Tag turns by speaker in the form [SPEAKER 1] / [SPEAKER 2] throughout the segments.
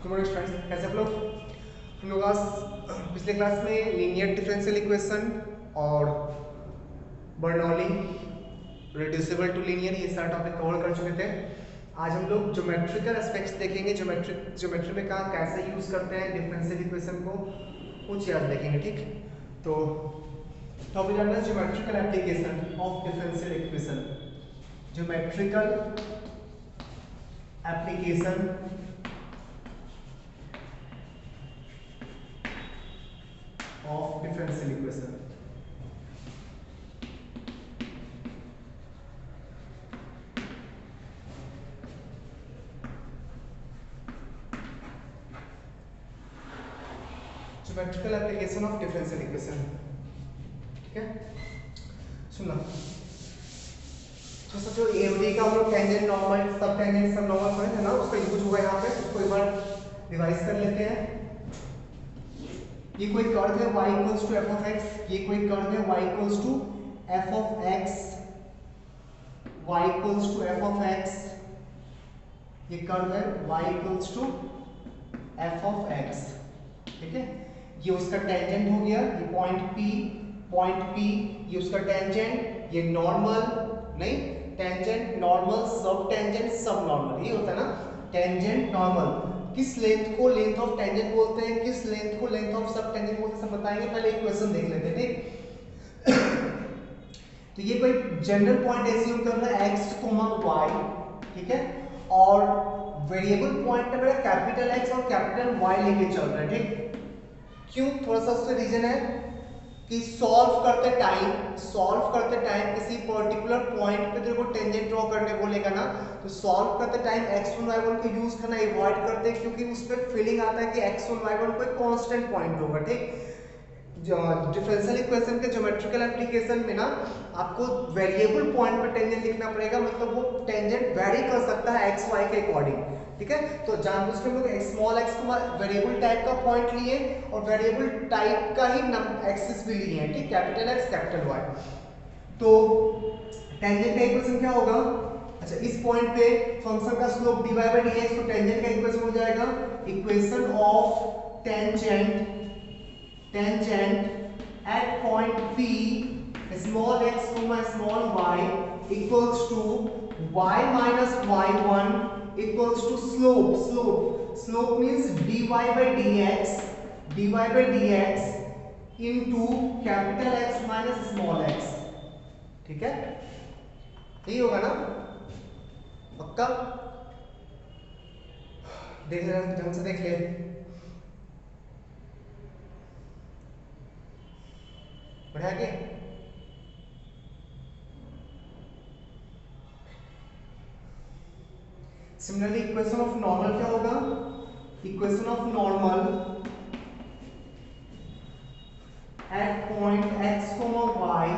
[SPEAKER 1] Good morning students, कैसे आप लोग। हम लोग आज पिछले क्लास में लीनियर डिफरेंशियल इक्वेशन और बर्नौली रिड्यूसिबल टू लीनियर ये सारा टॉपिक कवर कर चुके थे। आज हम लोग ज्योमेट्रिकल एस्पेक्ट्स देखेंगे, ज्योमेट्री में कहाँ कैसे यूज करते हैं डिफरेंशियल इक्वेशन को, कुछ याद देखेंगे। ठीक, तो टॉपिक है geometrical application of differential equation. Geometrical application of differential equation। Geometrical application of differential equation. ठीक है, सुनना तो जो ए और बी का हम लोग tangent normal sub tangent sub normal पढ़े थे ना, उसका यूज हुआ यहाँ पे, उसको एक बार रिवाइज कर लेते हैं। ये कोई कर्व है y equals to f of x, ये कोई कर्व है y equals to f of x, y equals to f of x, ये कर्व है y equals to f of x। ठीक है, ये उसका टेंजेंट हो गया, ये पॉइंट P, ये उसका टेंजेंट, ये नॉर्मल नहीं, tangent normal sub tangent sub normal, ये होता है ना टेंजेंट नॉर्मल। किस लेंथ को लेंथ ऑफ टेंजेंट बोलते हैं, किस लेंथ को लेंथ ऑफ सब टेंजेंट बोलते हैं, सब बताएंगे। पहले इक्वेशन देख लेते हैं। ठीक तो ये कोई जनरल पॉइंट एज्यूम करना है x, y, ठीक है, और वेरिएबल पॉइंट पे मेरा कैपिटल X और कैपिटल Y लेके चल रहा है। ठीक, क्यों, थोड़ा सा उसका रीजन है कि सॉल्व करते टाइम किसी पर्टिकुलर पॉइंट पे तेरे को टेंजेंट ड्रॉ करने बोलेगा ना, तो सॉल्व करते टाइम x1 y1 को यूज करना अवॉइड करते हैं, क्योंकि उस पे फीलिंग आता है कि x1 y1 कोई कांस्टेंट पॉइंट होगा। ठीक, डिफरेंशियल इक्वेशन के ज्योमेट्रिकल एप्लीकेशन में ना आपको वेरिएबल पॉइंट पे टेंजेंट लिखना पड़ेगा, मतलब वो टेंजेंट वेरी कर सकता है x y के अकॉर्डिंग। ठीक है, तो जानबूझ के हम लोग स्मॉल x को वेरिएबल टाइप का पॉइंट लिए और वेरिएबल टाइप का ही एक्सिस भी लिए हैं। ठीक, कैपिटल X कैपिटल Y। तो टेंजेंट का इक्वेशन क्या होगा, अच्छा इस पॉइंट पे फंक्शन का स्लोप dy बाय dx, तो टेंजेंट का इक्वेशन हो जाएगा equation of tangent at point P small x comma small y equals to y minus y1 equals to slope means dy by dx into capital X minus small x। ठीक है, यही होगा ना, पक्का देख ले, ढंग से देख ले। बढ़िया के सिमिलरली इक्वेशन ऑफ नॉर्मल क्या होगा, equation of normal at point x, y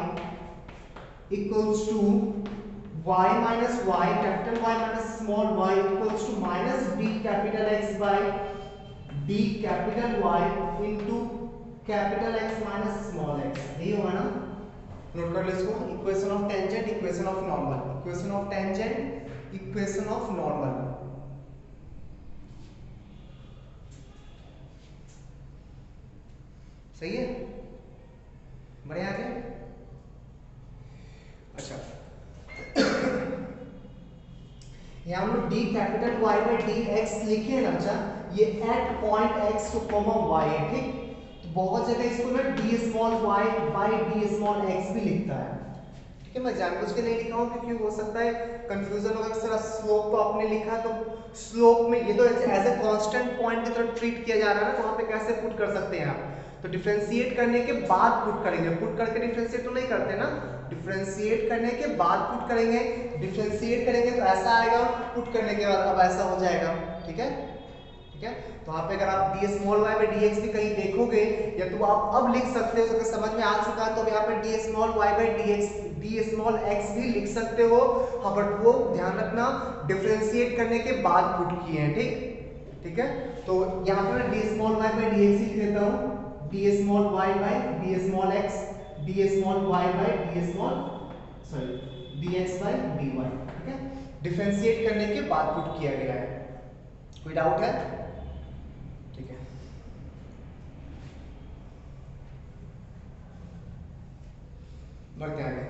[SPEAKER 1] equals to y minus y capital Y minus small y equals to minus d capital X by d capital Y into capital X minus small x। यही होगा ना, note कर लो इसको। Equation of tangent, equation of normal, equation of tangent, equation of normal. सही है, बढ़िया आगे। अच्छा यहाँ हम लोग d capital Y by D X लिखे हैं ना, अच्छा ये at point x two comma y है। ठीक, बहुत जगह इसको ना d small y by d small x भी लिखता है। ठीक है, मैं जानबूझ के नहीं लिखा हूँ क्योंकि हो सकता है कंफ्यूजन होगा। इस तरह स्लोप तो आपने लिखा, तो स्लोप में ये तो एज ए कांस्टेंट पॉइंट की तरह ट्रीट किया जा रहा है ना, तो वहाँ पे कैसे पुट कर सकते हैं आप, तो डिफरेंशिएट करने के बाद पुट करेंगे। पुट करके डिफरेंशिएट तो नहीं करते ना, डिफरेंशिएट करने के बाद पुट करेंगे। डिफरेंशिएट करेंगे तो ऐसा आएगा, पुट करने के बाद अब ऐसा हो जाएगा। ठीक है, ठीक है, तो यहाँ पे अगर आप d small y by dx भी कहीं देखोगे, या तो आप अब लिख सकते हो, अगर समझ में आ चुका है तो यहाँ पे d small y by d small x भी लिख सकते हो। हाँ, बट वो ध्यान रखना डिफरेंशिएट करने के बाद पुट किए हैं। ठीक, ठीक है, तो यहाँ पे मैं d small y by dx लिख देता हूँ, d small y by d small x, d small y by d small dx by dy। ठीक है, डिफरेंशिएट करने के बाद पुट किया गया है। कोई डाउट है? बढ़ते आगे।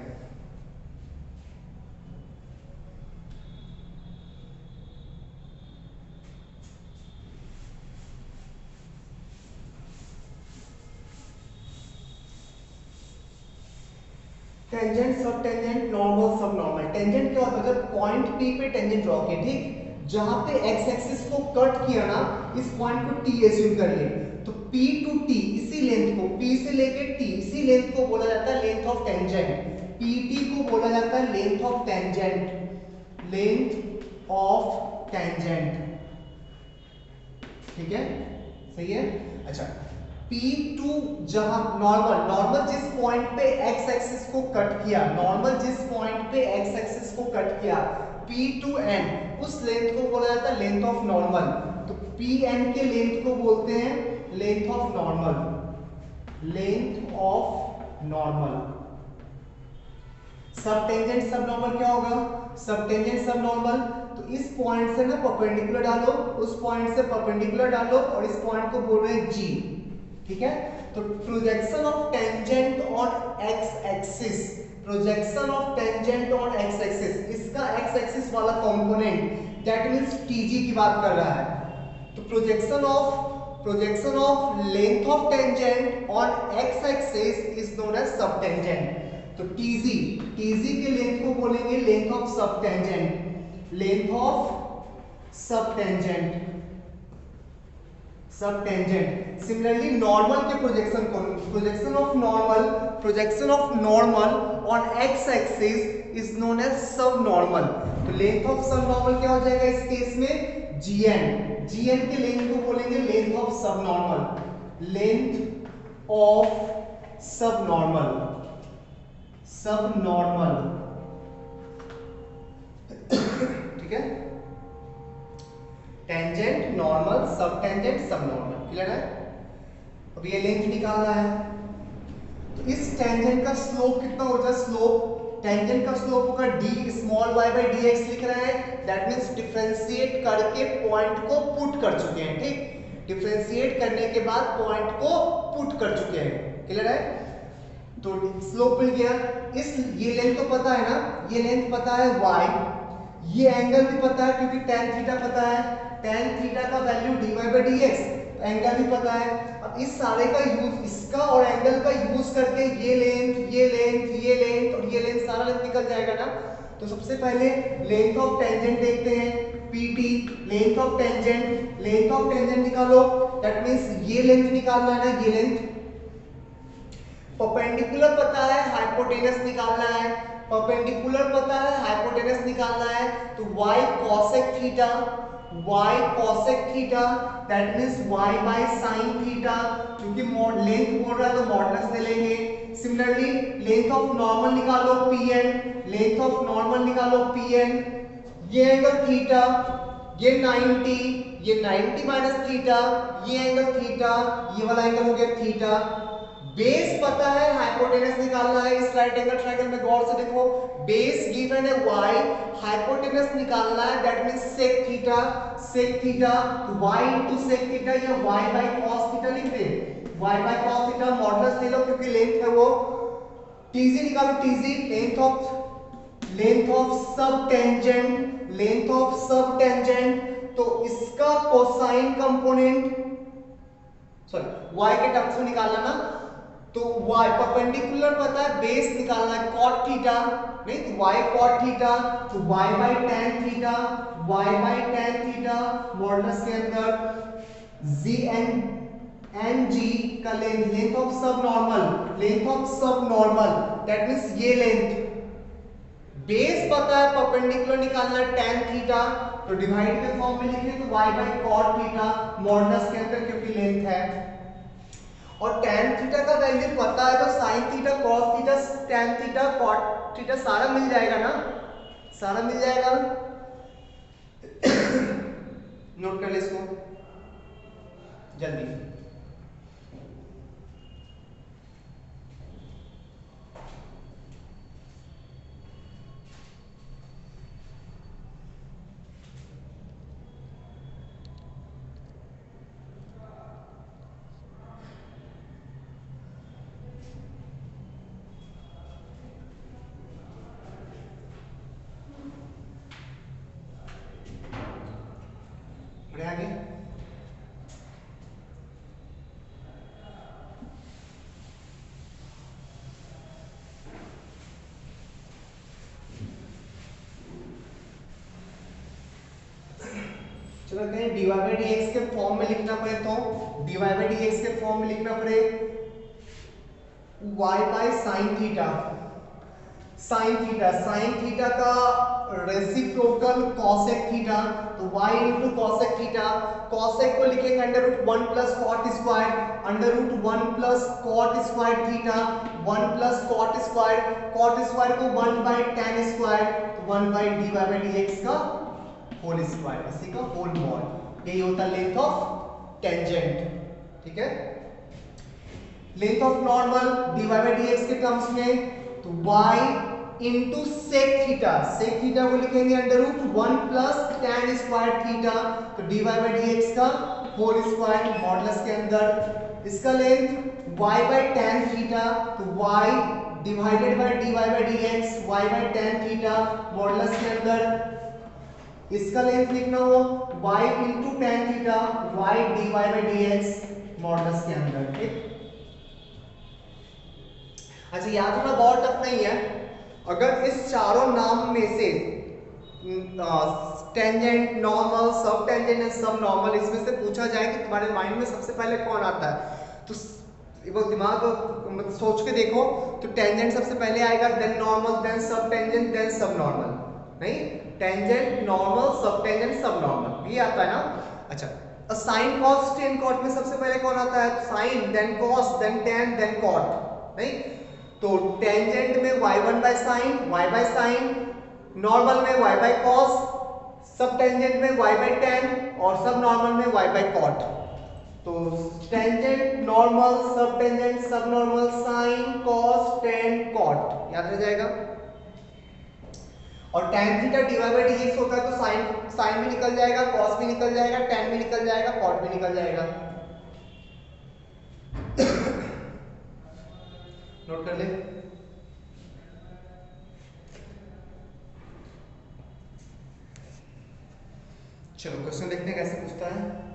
[SPEAKER 1] टेंजेंट, सब टेंजेंट, नॉर्मल, सब नॉर्मल। टेंजेंट क्या होता है? अगर पॉइंट पी पे टेंजेंट ड्रॉ किया, ठीक, जहां पे एक्स एक्सिस को कट किया ना, इस पॉइंट को टी एज्यूम करिए, तो पी टू टी, इसी लेंथ को, पी से लेके टी, इसी लेंथ को बोला जाता है लेंथ ऑफ टेंजेंट। पीटी को बोला जाता है length of tangent, length of tangent, ठीक है, सही है। अच्छा, P2 जहां नॉर्मल, नॉर्मल जिस पॉइंट पे x एक्सिस को कट किया, नॉर्मल जिस पॉइंट पे x एक्सिस को कट किया, P2n, उस लेंथ को बोला जाता है लेंथ ऑफ नॉर्मल। तो Pn के लेंथ को बोलते हैं length of normal, length of normal. Sub tangent sub normal क्या होगा? सब टेंजेंट सब नॉर्मल, तो इस पॉइंट से ना परपेंडिकुलर डालो, उस पॉइंट से परपेंडिकुलर डालो, और इस पॉइंट को बोल रहे हैं G, ठीक है। तो projection of tangent on X axis, projection of tangent on X axis, इसका एक्स एक्सिस वाला कंपोनेंट, दैट मींस टीजी की बात कर रहा है। तो projection of length of tangent on X axis is known as sub tangent. तो TG, TG के लेंथ को बोलेंगे length of sub tangent, length of sub tangent, sub tangent. Similarly normal के प्रोजेक्शन को, projection of normal on X axis is known as सब normal. तो length of sub normal क्या हो जाएगा इस केस में? gn, gn के लेंथ को बोलेंगे length of sub normal, length of sub normal, सब नॉर्मल, ठीक है। Tangent, normal, sub tangent, sub normal, clear है। अब ये लेंथ निकालना है, तो इस टेंजेंट का स्लोप कितना हो जाए? स्लोप, टेंजेंट का स्लोप होगा d small y by dx लिख रहे हैं, दैट मींस डिफरेंशिएट करके पॉइंट को पुट कर चुके हैं, ठीक, डिफरेंशिएट करने के बाद पॉइंट को पुट कर चुके हैं, क्लियर है। तो स्लोप मिल गया, इस ये लेंथ तो पता है ना, ये लेंथ पता है y, ये एंगल भी पता है क्योंकि tan थीटा पता है, tan थीटा का value dy by dx, angle भी पता है। अब इस सारे का यूज, इसका और एंगल का यूज करके ये लेंथ, ये लेंथ, ये लेंथ और ये लेंथ, सारा लेंथ निकल जाएगा ना। तो सबसे पहले लेंथ ऑफ टेंजेंट देखते हैं, PT, length of tangent, length of tangent निकालो, दैट मींस ये लेंथ निकालना है ना, ये लेंथ। परपेंडिकुलर पता है, हाइपोटेनस निकालना है, परपेंडिकुलर पता है, हाइपोटेनस निकालना है, तो y cosec theta, y cosec theta, that means y by sin theta, क्योंकि लेंथ बोल रहा है तो मॉडुलस ले लेंगे। सिमिलरली लेंथ ऑफ नॉर्मल निकालो Pn, लेंथ ऑफ नॉर्मल निकालो Pn, ये एंगल थीटा, ये 90, ये 90 माइनस थीटा, ये एंगल थीटा, ये वाला एंगल हो गया थीटा। बेस पता है, हाइपोटेनस निकालना है। इस राइट एंगल ट्रायंगल में गौर से देखो, बेस गिवन है y, हाइपोटेनस निकालना है, that means sec theta, sec theta, तो y into sec थीटा या y by cos थीटा लिख दे, y by cos theta, modulus ले लो क्योंकि लेंथ है वो। tg निकालो, tg length of sub tangent, length of sub tangent, तो इसका कोसाइन कंपोनेंट, सॉरी y के टर्म्स में निकालना ना, तो y परपेंडिकुलर पता है, बेस निकालना है cot थीटा, नहीं तो y cot थीटा, तो y by tan theta, y by tan theta, modulus के अंदर g का length, length of sub normal, length of sub normal, that means ये लेंथ। बेस पता है, परपेंडिकुलर निकालना है tan थीटा, तो डिवाइड के फॉर्म में लिखें तो y by cot theta, modulus के अंदर क्योंकि लेंथ है। और tan थीटा का वैल्यू पता है तो sin theta, cos theta, tan theta, cot theta सारा मिल जाएगा ना, सारा मिल जाएगा। नोट कर ले इसको जल्दी। चलो कहीं dy बाई डी एक्स के फॉर्म में लिखना पड़े तो dy बाई डी एक्स के फॉर्म में लिखना पड़े y by sine theta. Sine theta का रेसिप्रोकल कॉसेक थीटा, तो y into cosec theta. Cosec को लिखेंगे under root 1 plus cot square, under root 1 plus cot square theta, 1 plus cot square को 1 by tan square, तो 1 by dy by dx का whole square, इसी का whole mod. यही होता है लेंथ ऑफ टेंजेंट। ठीक है, length of normal dy by dx के टर्म्स में, तो y इंटू सेक थीटा को लिखेंगे under root 1 plus tan square theta, तो dy बाई dx का होल स्क्वायर मॉडुलस के अंदर। इसका length y by tan theta, तो y divided by dy by dx, y by tan theta modulus के अंदर। इसका लेंथ लिखना हो y into tan theta, y dy by dx modulus के अंदर। ठीक, अच्छा याद रखना बहुत टफ नहीं है। अगर इस चारों नाम में से tangent, normal, sub tangent and सब नॉर्मल, इसमें से पूछा जाए कि तुम्हारे माइंड में सबसे पहले कौन आता है, तो वो दिमाग सोच के देखो, तो टेंजेंट सबसे पहले आएगा, देन नॉर्मल, देन सब टेंजेंट, देन सब नॉर्मल। नहीं, tangent, normal, sub tangent, sub normal, ये आता है ना। अच्छा, साइन, कॉस, टेन, कॉट में सबसे पहले कौन आता है? Sine, then cos, then tan, then cot. नहीं, तो टेंजेंट में y1 by sine, y by sine, normal में y by cos, sub tangent में y बाय टेन और सब नॉर्मल में y बाय कॉट। तो tangent, normal, sub tangent, sub normal, sine, cos, tan, cot, याद रह जाएगा। और tan theta dy by dx होता है, तो साइन भी निकल जाएगा, कॉस भी निकल जाएगा, टेन भी निकल जाएगा, कॉट भी निकल जाएगा। नोट कर ले। चलो क्वेश्चन देखते हैं कैसे पूछता है।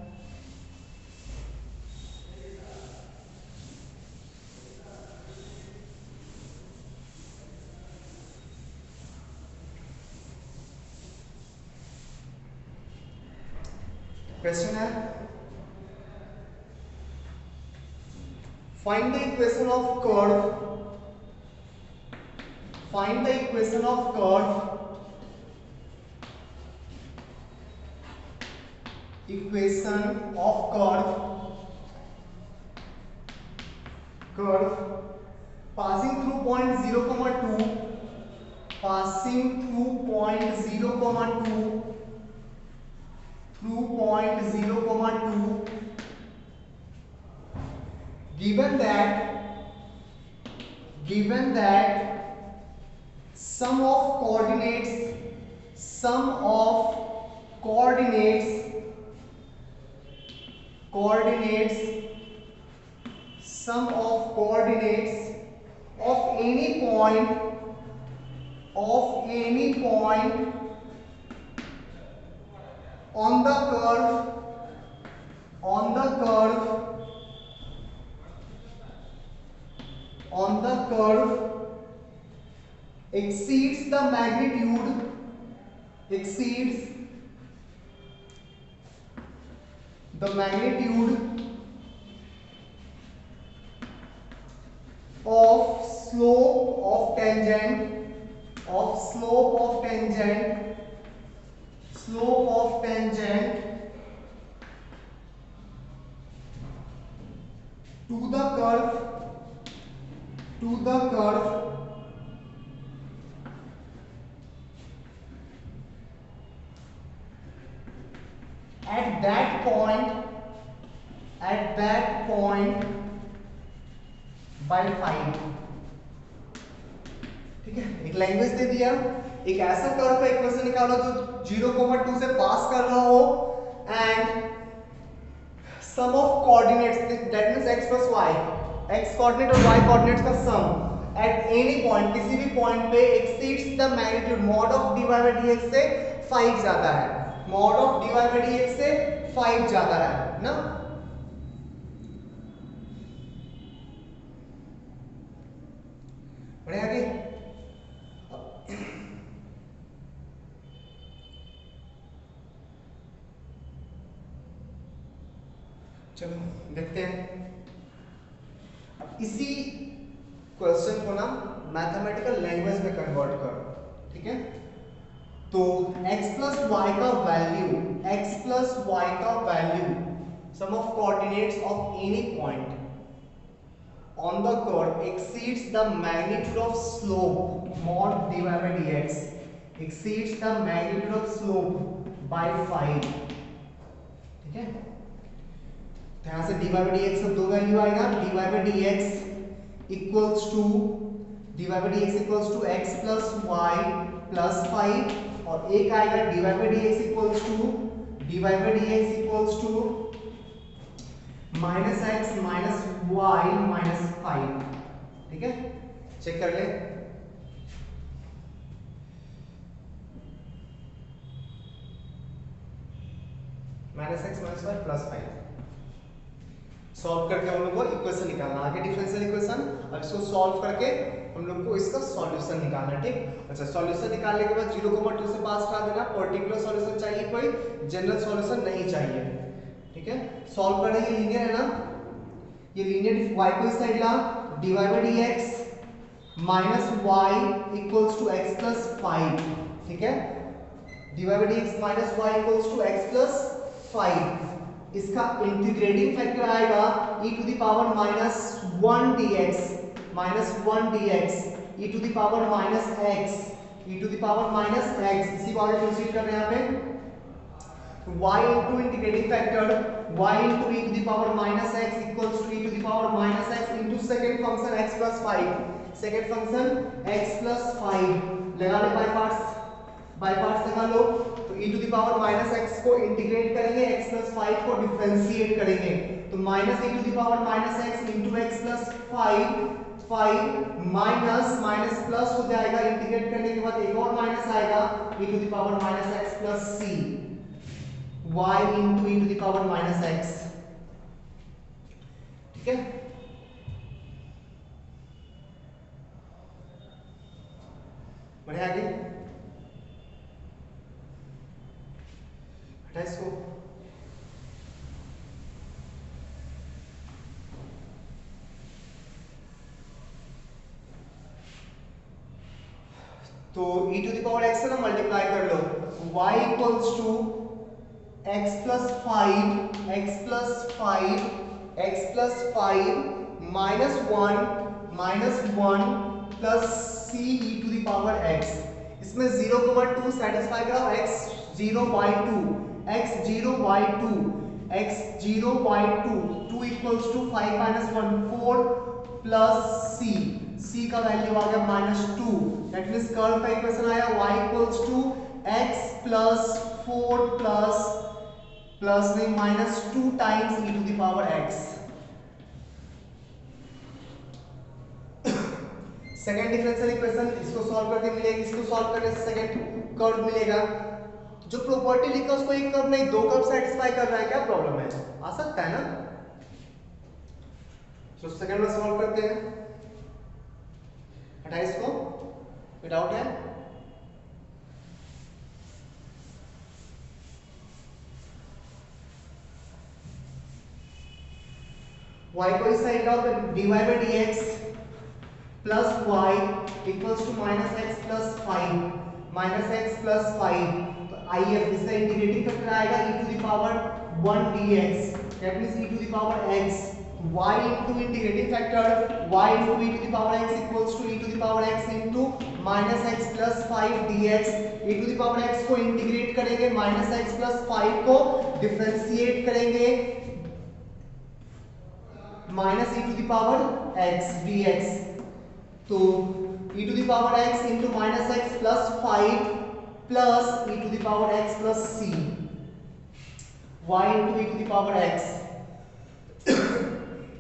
[SPEAKER 1] क्वेश्चन है, find the equation of curve, find the equation of curve, equation of curve passing through point 0,2, passing through point 0,2, through point 0,2, given that sum of coordinates, sum of coordinates of any point on the curve exceeds the magnitude of slope of tangent to the curve at that point by 5। ठीक है, एक language दे दिया, एक ऐसा curve का equation निकालो जो 0,2 से पास कर रहा हो and sum of coordinates, that means x plus y, x coordinate और y कोऑर्डिनेट्स का सम एट एनी पॉइंट, किसी भी पॉइंट पे exceeds the magnitude mod of dy by dx से 5 ज्यादा है, mod of dy by dx से 5 ज्यादा है ना। बढ़े आगे, चलो देखते हैं। अब इसी क्वेश्चन को ना मैथमेटिकल लैंग्वेज में कन्वर्ट करो, ठीक है। तो x प्लस वाई का वैल्यू, x प्लस वाई का value sum of coordinates of any point on the curve exceeds the magnitude of slope mod dy by dx exceeds the magnitude of slope by 5, ठीक है। तो यहां से dy by dx का दो value आएगा, dy by dx equals to x plus y plus 5 और एक आएगा dy by dx equals to minus x minus y minus 5, ठीक है। चेक कर ले। Minus x minus y plus 5 solve करके हम लोग को इक्वेशन निकालना, आगे डिफरेंशियल इक्वेशन, और इसको सॉल्व करके हम लोग को इसका सॉल्यूशन निकालना, ठीक। अच्छा, सॉल्यूशन निकालने के बाद 0,2 से पास करा देना। पर्टिकुलर सॉल्यूशन चाहिए, कोई जनरल सॉल्यूशन नहीं चाहिए, ठीक है। सॉल्व करने के लीनियर है ना, ये लीनियर y को इस साइड ला, dy by dx minus y equals to x plus 5, ठीक है। dy by dx minus y equals to x plus 5, इसका इंटीग्रेटिंग फैक्टर आएगा e to the power minus 1 dx minus 1 dx e to the power minus x e to the power minus x, इसी को आगे proceed कर रहे हैं यहाँ पे। y into integrating factor y into e to the power minus x equals to e to the power minus x into second function x plus 5, second function x plus 5 लगा ले बाय पार्ट्स लगा लो। तो e to the power minus x को integrate करेंगे, x plus 5 को differentiate करेंगे, तो minus e to the power minus x into x plus 5 minus plus हो जाएगा, इंटीग्रेट करने के बाद एक और माइनस आएगा e to the power minus x plus c y into e to the power minus x, ठीक है। बढ़े आगे, हटा इसको। तो e to the power x से ना मल्टीप्लाई कर लो, y equals to x plus 5 minus 1 plus c e to the power x, इसमें 0,2 सेटिस्फाई कराओ, x0 y2 2 equals to 5 minus 1 4 plus c का वैल्यू आ गया -2, दैट मींस कर्व का इक्वेशन आया y equals to x plus 4 plus नहीं -2 times e to the power x। Second differential equation, इसको solve करके मिलेगा, इसको सॉल्व करने से सेकंड कर्व मिलेगा। जो प्रॉपर्टी लिखा उसको एक कर्व नहीं दो कर्व सेटिस्फाई कर रहा है, क्या प्रॉब्लम है? आ सकता है ना। तो सेकंड में सॉल्व करते हैं, 28 को कोई डाउट है? y को इस साइड लाओ, तो dy by dx plus y equals to minus x plus 5, तो if इसका इंटीग्रेटिंग फैक्टर आएगा e to the power 1 dx, that means e to the power x, y into integrating factor y into e to the power x equals to e to the power x into minus x plus 5 dx, e to the power x को integrate करेंगे, minus x plus 5 को differentiate करेंगे, minus e to the power x dx, तो e to the power x into minus x plus 5 plus e to the power x plus c, y into e to the power x,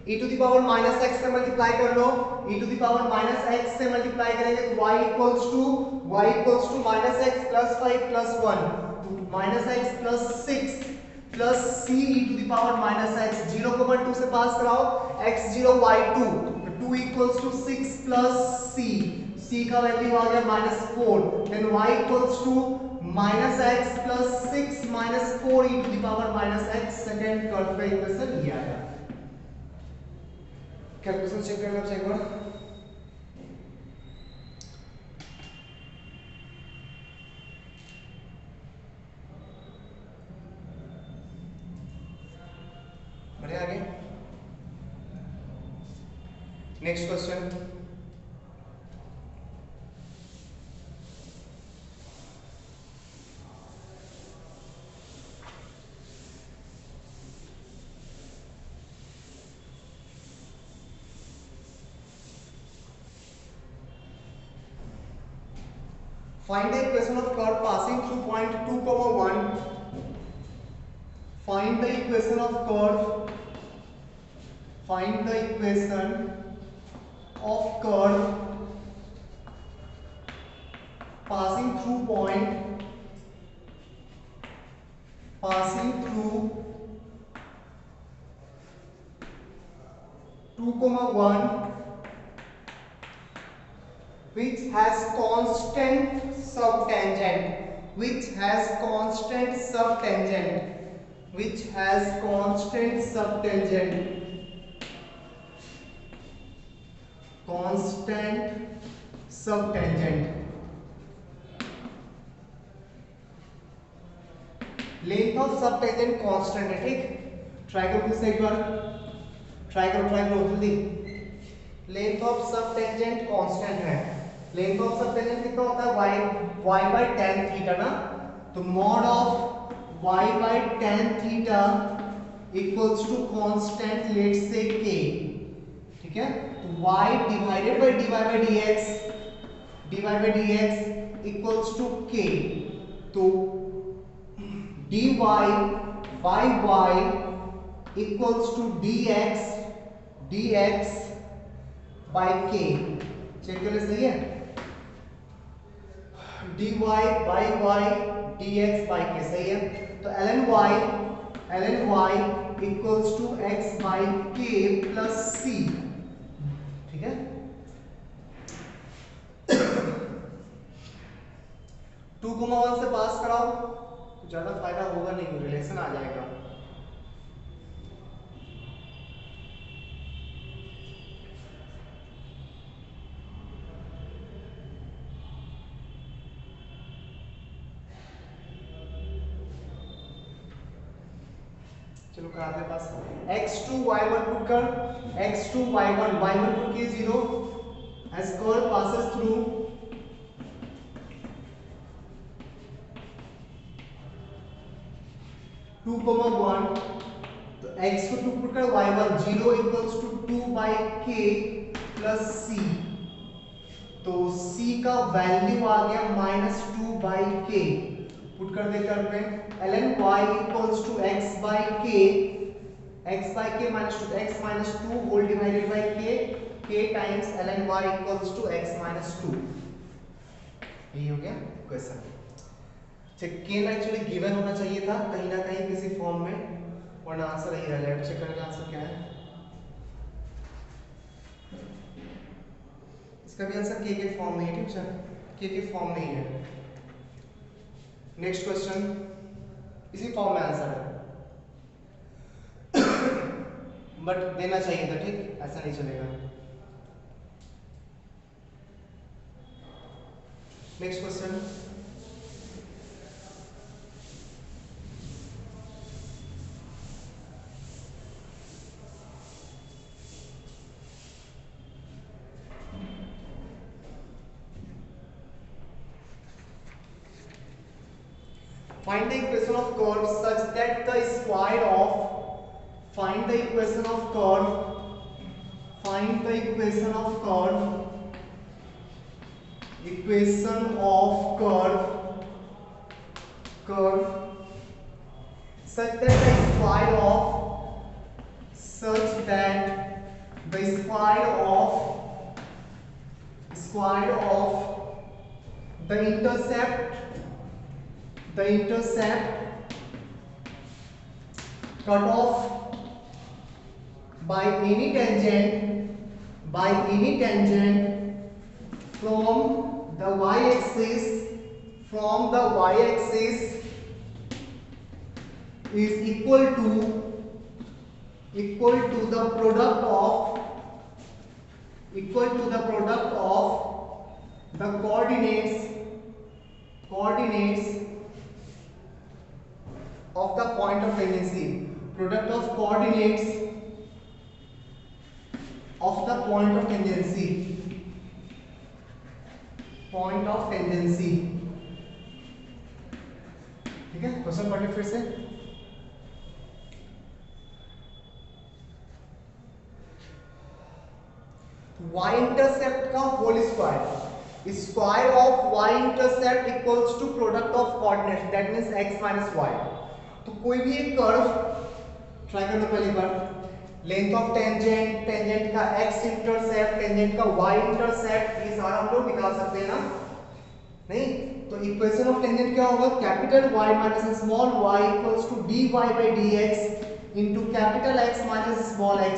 [SPEAKER 1] e to the power minus x से multiply कर लो, e to the power minus x से multiply करेंगे तो y equals to minus x plus 5 plus 1, minus x plus 6 plus c e to the power minus x, 0,2 से pass कराओ, x0 y2, 2 equals to 6 plus c का value आ गया -4, then y equals to minus x plus 6 minus 4 e to the power minus x, second curve का equation ये आया। Calculation check कर लो एक बार। बढ़िया, आगे next question. Find the equation of curve passing through point 2, 1. Find the equation of curve. Find the equation of curve passing through point, passing through 2, 1, which has constant subtangent, which has constant subtangent, which has constant subtangent, constant subtangent, length of subtangent constant है, ठीक। Try करो किस एक बार, try करो जल्दी। Length of subtangent constant है। Length of subtangent कितना होता है, y बाय tan थीटा ना, तो mod of y by tan theta equals to constant let's say k, ठीक है। तो y divided by dy by dx equals to k, तो dy by y equals to dx by k। Check कर ले, सही है। dy by y dx by k सही है। तो ln y equals to x by k plus c, ठीक है। 2,1 से पास कराओ तो ज्यादा फायदा होगा नहीं, रिलेशन आ जाएगा। चलो करा दे पास। x2 y1 पुट कर, x2 y1 पुट किए 0 as curve passes through 2, 1, तो x को 2 पुट कर y1 0 equals to 2 by k plus c, तो c का वैल्यू आ गया -2 बाई k, पुट कर दे कर पे ln y equals to x by k minus 2, x minus 2 whole divided by k times ln y equals to x minus 2। यही हो गया क्वेश्चन। k एक्चुअली गिवन होना चाहिए था कहीं ना कहीं किसी फॉर्म में, वरना आंसर यही रहेगा। चेक करने का आंसर क्या है, इसका भी आंसर k के फॉर्म में है, ठीक है, k के फॉर्म में ही है। नेक्स्ट क्वेश्चन इसी फॉर्म में आंसर है बट देना चाहिए था, ठीक, ऐसा नहीं चलेगा। Next question, find the equation of curve such that the square of, find the equation of curve, find the equation of curve, equation of curve such that the square of, such that the square of the intercept cut off by any tangent from the y-axis from the y-axis is equal to the product of the coordinates of the point of tangency. Product of coordinates of the point of tangency. ठीक है, question पढ़िए फिर से। y intercept का whole square of y intercept equals to product of coordinates, that means x minus y। तो कोई भी एक कर्व ट्राई कर लो पहली बार, लेंथ ऑफ टेंजेंट का x इंटरसेप्ट, टेंजेंट का y इंटरसेप्ट, ये सारा हम लोग निकाल सकते हैं ना? नहीं तो इक्वेशन ऑफ टेंजेंट क्या होगा? Capital Y minus small y equals to dy by dx into capital X minus small x।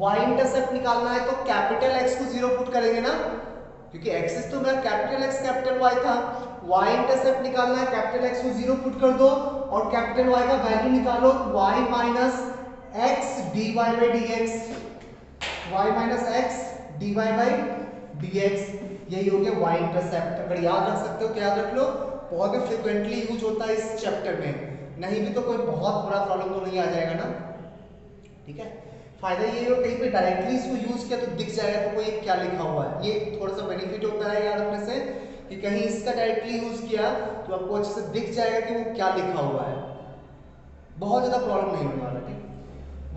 [SPEAKER 1] y intercept निकालना है तो कैपिटल X को जीरो पुट करेंगे ना, क्योंकि एक्सिस तो मेरा कैपिटल X कैपिटल Y था। y इंटरसेप्ट निकालना है, कैपिटल X को जीरो पुट कर दो और कैपिटल Y का वैल्यू निकालो, y minus x dy by dx, y minus x dy by dx, यही हो गया y इंटरसेप्ट। अगर याद रख सकते हो तो याद रख लो, बहुत ही फ्रिक्वेंटली यूज होता है इस चैप्टर में, नहीं भी तो कोई बहुत बड़ा प्रॉब्लम तो नहीं आ जाएगा ना। ठीक है, फायदा ये हो कहीं पे डायरेक्टली इसको यूज किया तो दिख जाएगा तो कोई क्या लिखा हुआ है, ये थोड़ा सा बेनिफिट होता है याद रखने से कि कहीं इसका डायरेक्टली यूज किया तो आपको अच्छे से दिख जाएगा कि वो क्या लिखा हुआ है, बहुत ज्यादा प्रॉब्लम नहीं होने वाला। ठीक,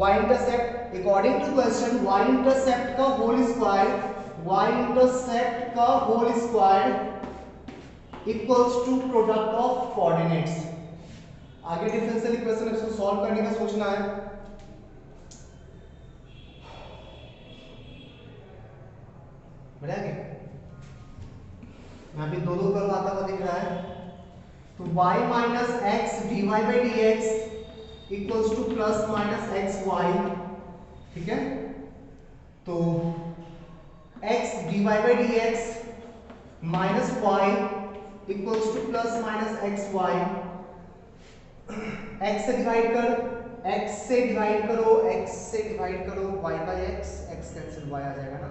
[SPEAKER 1] y intercept according to question y intercept का whole square equals to product of coordinates. आगे डिफरेंशियल इक्वेशन इसको सॉल्व करने का सोचना है। बढ़िया, यहाँ पे दो कर्व आता हुआ दिख रहा है, तो y minus x d y by D x equals to plus minus x y. ठीक है, तो x dy by dx minus y equals to plus minus x y. x से डिवाइड करो y by x cancel y आ जाएगा ना।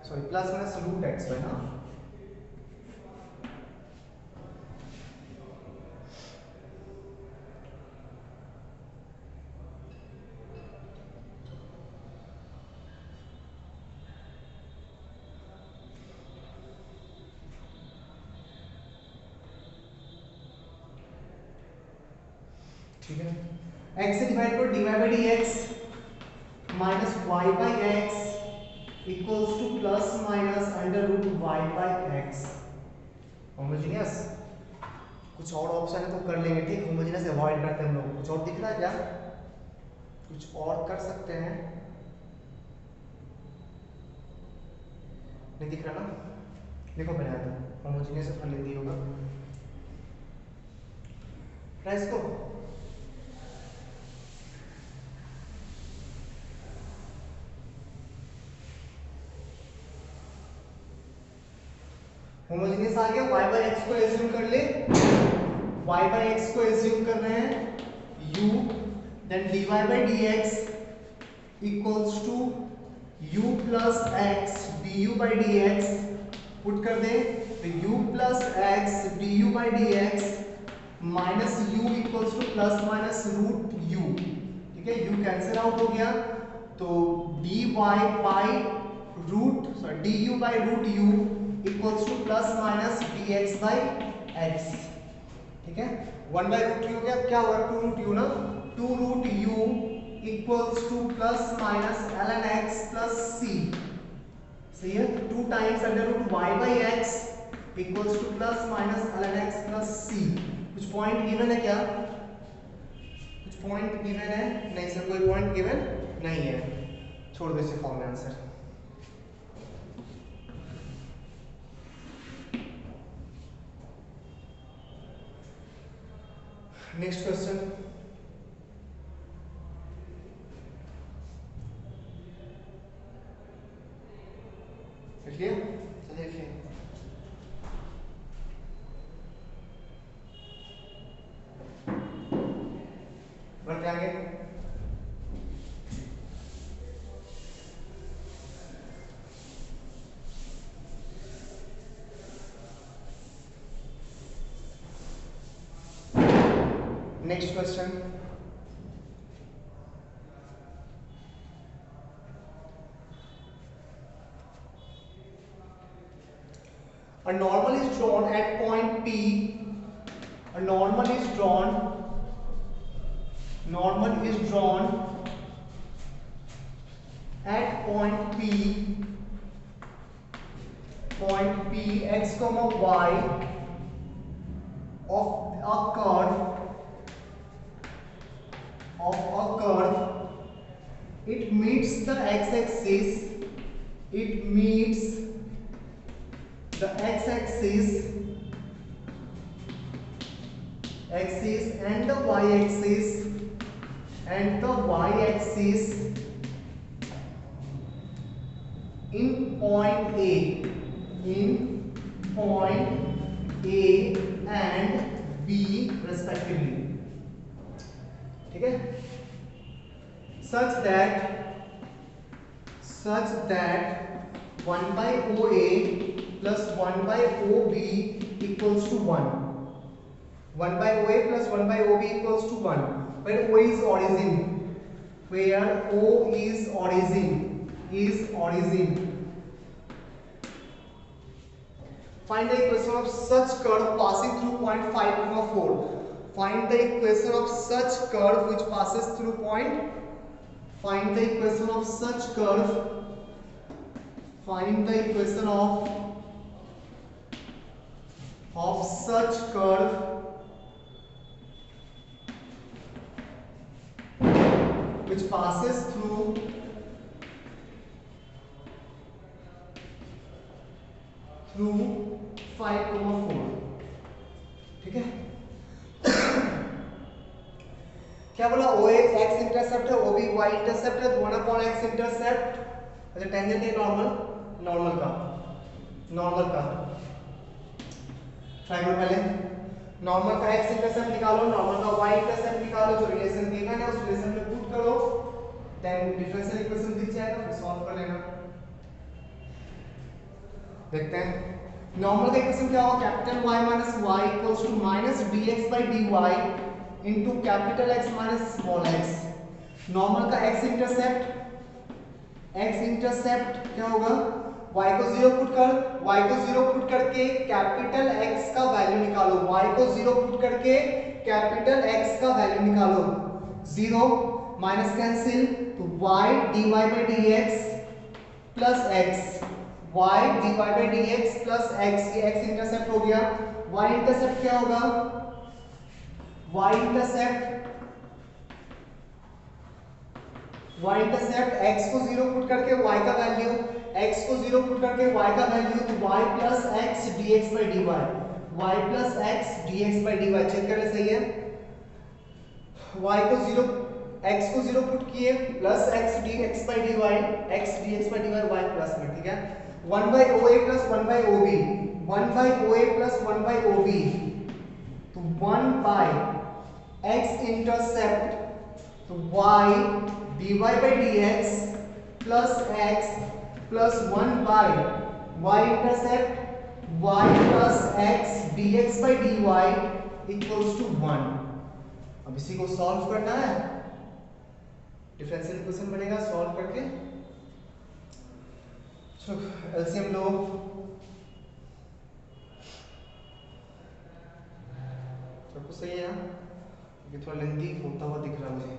[SPEAKER 1] Sorry, plus minus root x by ना। ठीक है, x से डिवाइड करो dy by dx minus y by x equals to plus minus under root y by x। Homogeneous कुछ और ऑप्शन है तो कर लेंगे, ठीक, होमोजेनियस अवॉइड करते हैं हम लोग। कुछ और दिख रहा है क्या? कुछ और कर सकते हैं, नहीं दिख रहा ना? देखो बनाया था होमोजेनियस कर लेती होगा इसको। होमोजेनियस आ गया, y बाय x को एज्यूम कर ले, y बाय x को एज्यूम कर रहे हैं u, then dy by dx equals to u plus x du by dx, put कर दे तो u plus x du by dx minus u equals to plus minus root u। ठीक है, u cancel out हो गया तो dy by du by root u equals to plus minus dx by x। ठीक है, 1 बाई रूट यू हो गया, क्या हुआ 2 रूट यू ना, 2 root u equals to plus minus ln x plus c। सही है, 2 times under root y by x equals to plus minus ln x plus c। कुछ पॉइंट गिवन है क्या? कुछ पॉइंट गिवन है? नहीं सर, कोई पॉइंट गिवन नहीं है, छोड़ दो इसे फॉर्म में आंसर। नेक्स्ट क्वेश्चन, लिखिए, चलिए लिखिए। बढ़ते आगे। Next question, a normal is drawn at point P. A normal is drawn at point P x comma y of a curve it meets the x-axis and the y-axis in point A and B respectively, ठीक है, such that 1 by OA plus 1 by OB equals to 1. 1 by OA plus 1 by OB equals to 1. Where O is origin. Find the equation of such curve passing through point 5, 4. Find the equation of such curve which passes through point. Find the equation of such curve. Find the equation of such curve which passes through 5, 4. ठीक है, क्या बोला, ओ x intercept है, O B Y intercept है, 1 upon x intercept. अच्छा tangent है normal का try करो पहले, नॉर्मल का एक्स इंटरसेप्ट निकालो, नॉर्मल का वाई इंटरसेप्ट निकालो, जो रिलेशन गिवन है उस रिलेशन में पुट करो, देन डिफरेंशियल इक्वेशन दिख जाएगा, फिर सॉल्व कर लेना। देखते हैं नॉर्मल का इक्वेशन क्या होगा, capital Y minus y equals to minus dx by dy into capital X minus small x। Normal का x इंटरसेप्ट क्या होगा, y को 0 पुट करके कैपिटल X का वैल्यू निकालो, y को 0 पुट करके कैपिटल X का वैल्यू निकालो, 0 माइनस कैंसिल तो y dy by dx plus x, y dy by dx plus x, ये x इंटरसेप्ट हो गया। y इंटरसेप्ट क्या होगा, y इंटरसेप्ट x को 0 पुट करके y का वैल्यू, x को 0 पुट करके y का वैल्यू तो y plus x dx by dy, y plus x dx by dy, check करना सही है, y को 0 x को 0 पुट किए plus x dx by dy, x dx by dy y plus में, ठीक है, 1 by OA plus 1 by OB, 1 by OA plus 1 by OB, तो 1 by x intercept तो y dy by dx plus x plus 1 by y intercept y plus x dx by dy equals to 1। अब इसी को solve करना है, differential equation बनेगा solve करके, LCM लो, सब कुछ सही है यहाँ, ये थोड़ा लेंथी होता हुआ दिख रहा मुझे।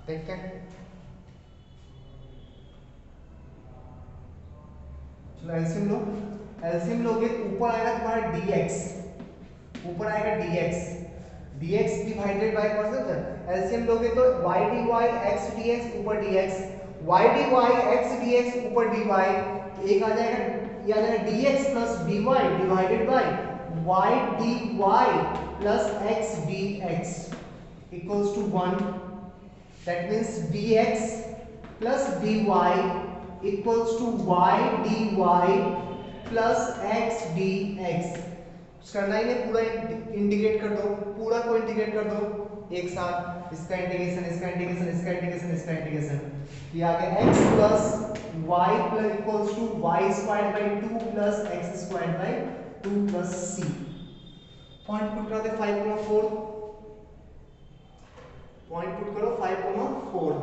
[SPEAKER 1] देखते हैं, चलो एलसीएम लोगे, ऊपर आएगा तुम्हारा dx, dx divided by LCM लोगे तो y dy x dx ऊपर dx, y dy x dx ऊपर dy, एक आ जाएगा dx plus dy divided by y dy plus x dx equals to 1। That means dx plus dy equals to y dy plus x dx। करना ही नहीं, पूरा integrate कर दो, पूरा को इंटीग्रेट कर दो एक साथ, इसका इंटीग्रेशन, इसका इंटीग्रेशन, इसका इंटीग्रेशन, इसका इंटीग्रेशन, ये आ गया x plus y plus equals to y square by 2 plus x square by 2 plus c। Point put कर दे 5,4, पॉइंट पुट करो 5,4।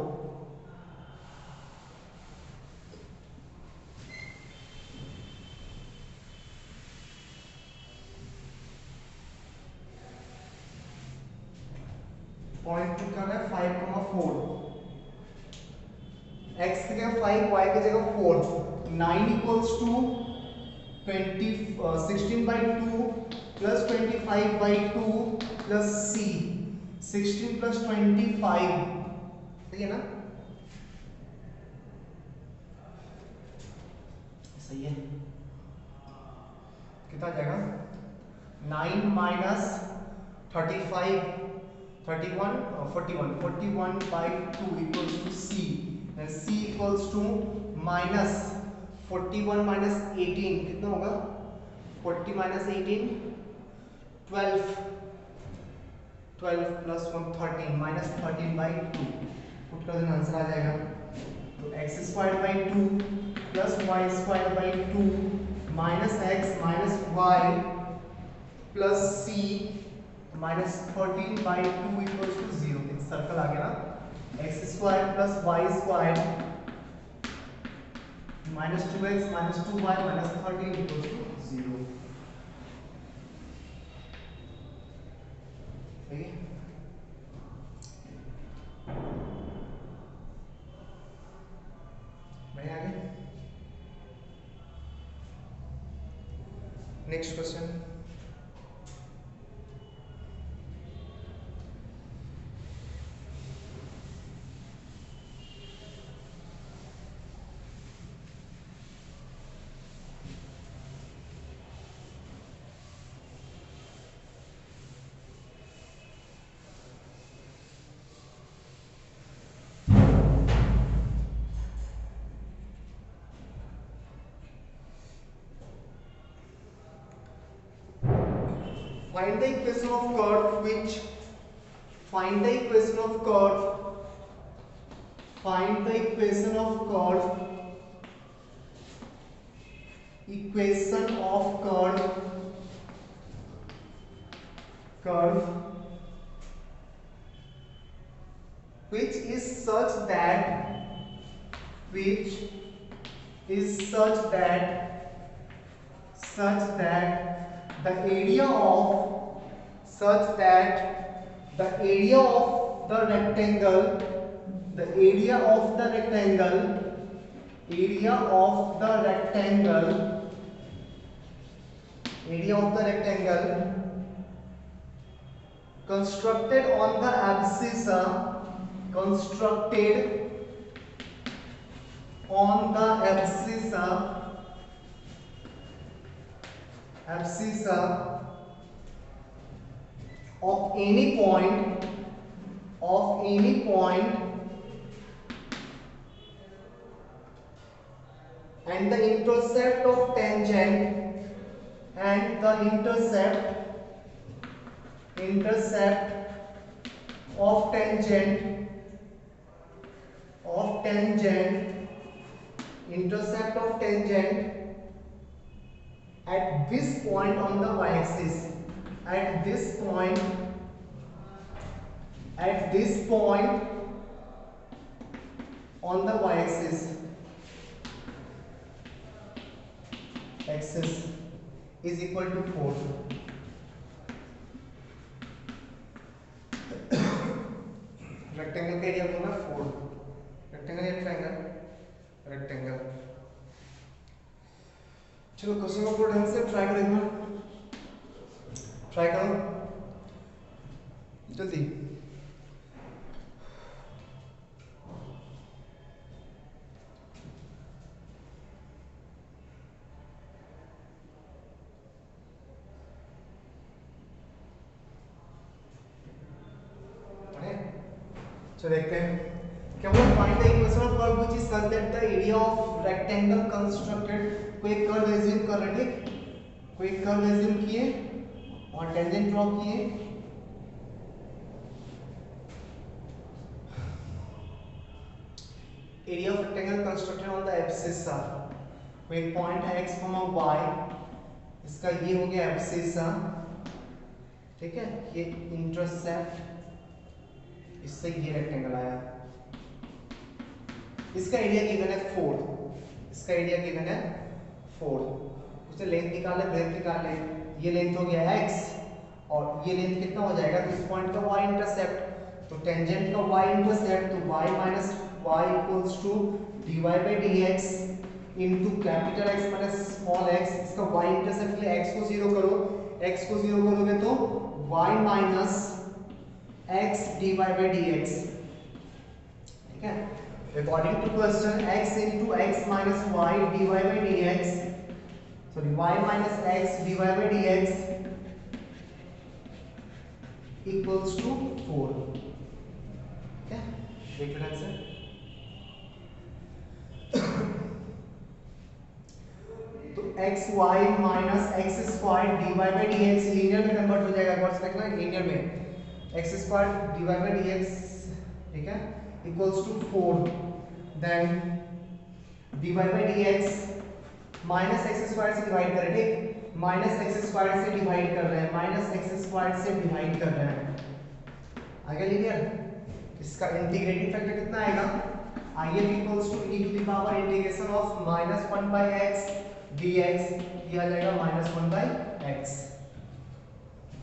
[SPEAKER 1] पॉइंट पुट करना है 5,4, x की जगह 5, y की जगह 4, 9 equals to 16 by 2 plus 25 by 2 plus c, 16 plus 25, सही है ना? सही है। कितना आ जाएगा? 9 minus 35, 31, 41 by 2 equals to c, and c equals to minus 41 minus 18, कितना होगा? 40 minus 18, 12, 12 plus 1 13, minus 13 by 2, put कर देना, आंसर आ जाएगा। तो x square by 2 plus y square by 2 minus x minus y plus c minus 13 by 2 equals to 0। एक circle आ गया ना, x square plus y square minus 2x minus 2y minus 13 equals to 0। सही है? बढ़िया आगे। Next question, find the equation of curve which find the equation of curve find the equation of curve equation of curve which is such that the area of the rectangle constructed on the abscissa of any point and the intercept of tangent at this point on the y-axis, at this point on the y-axis is equal to 4. Rectangle का area होगा 4, rectangle या triangle? Rectangle. चलो question को ढंग से try करो, एक बार try करो जल्दी। चलो देखते हैं। क्या बोला, find the equation of curve which is such that the area of rectangle constructed. कोई कर्व एज्यूम कर रहे हैं, ठीक, कोई कर्व एज्यूम किए और टेंजेंट ड्रॉ किए, area of rectangle constructed on the abscissa, कोई पॉइंट है x, y, इसका ये हो गया एब्सिसा, ठीक है, ये इंटरसेप्ट, इससे ये रेक्टेंगल आया, इसका एरिया गिवन है 4, इसका एरिया गिवन है 4, उसे लेंथ निकाले, ब्रेथ निकाले, ये लेंथ हो गया x और ये लेंथ कितना हो जाएगा, तो इस पॉइंट का y इंटरसेप्ट, तो टेंजेंट का y इंटरसेप्ट, तो y minus y equals to dy by dx into capital X minus small x, इसका y इंटरसेप्ट के लिए x को 0 करो, x को 0 करोगे तो y minus x dy by dx, ठीक है। According to question, x into x minus y dy by dx, sorry, y minus x dy by dx equals to 4. Okay, right answer. तो x y minus x square dy by dx linear में convert हो जाएगा, कौन सा देखना linear में, x square dy by dx, ठीक है, equals to 4, then dy by dx minus x square से डिवाइड कर रहे हैं, ठीक, माइनस एक्स स्क्वायर से डिवाइड कर रहे हैं, माइनस एक्स स्क्वायर से डिवाइड कर रहे हैं, आगे लीनियर, इसका इंटीग्रेटिंग फैक्टर कितना आएगा, if equals to e to the power integration of minus 1 by x dx, ये आ जाएगा माइनस 1 by x,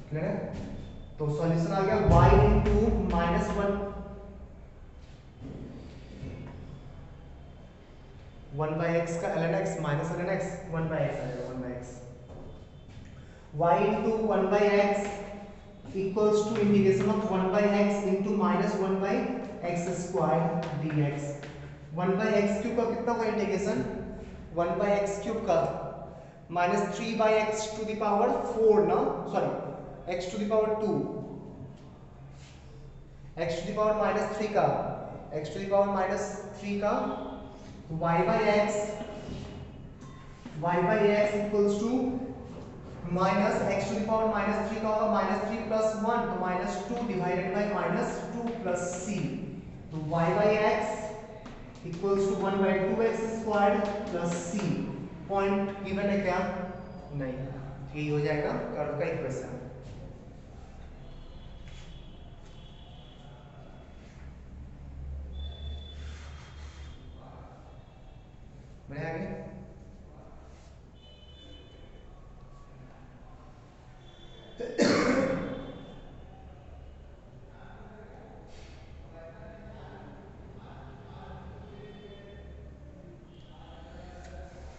[SPEAKER 1] क्लियर है। तो सॉल्यूशन आ गया y into minus 1 by x का ln x minus ln x 1 by x आ जाएगा 1 by x, y into 1 by x equals to integration of 1 by x into minus 1 by x square dx, 1 by x cube का कितना होगा integration, 1 by x cube का minus 3 by x to the power 4 ना, sorry x to the power 2, x to the power minus 3 का, x to the power minus 3 का y by x equals to minus x to the power minus 3 का होगा minus 3 plus 1, तो minus 2 divided by minus 2 plus c, तो y by x equals to 1 by 2x squared plus c, point given है क्या, नहीं, यही हो जाएगा कर्व का इक्वेशन। बढ़े आगे,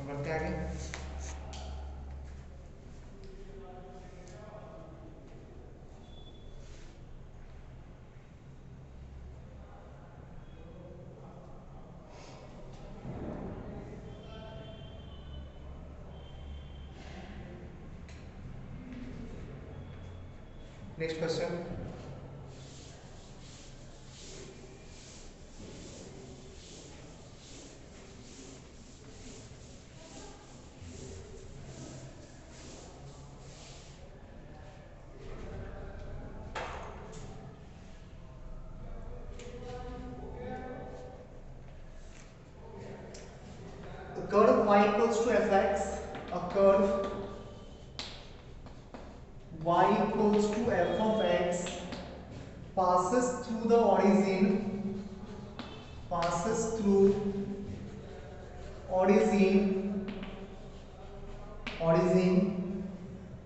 [SPEAKER 1] बढ़ते आगे, next question, curve y equals to fx, a curve y equals to f of x passes through the origin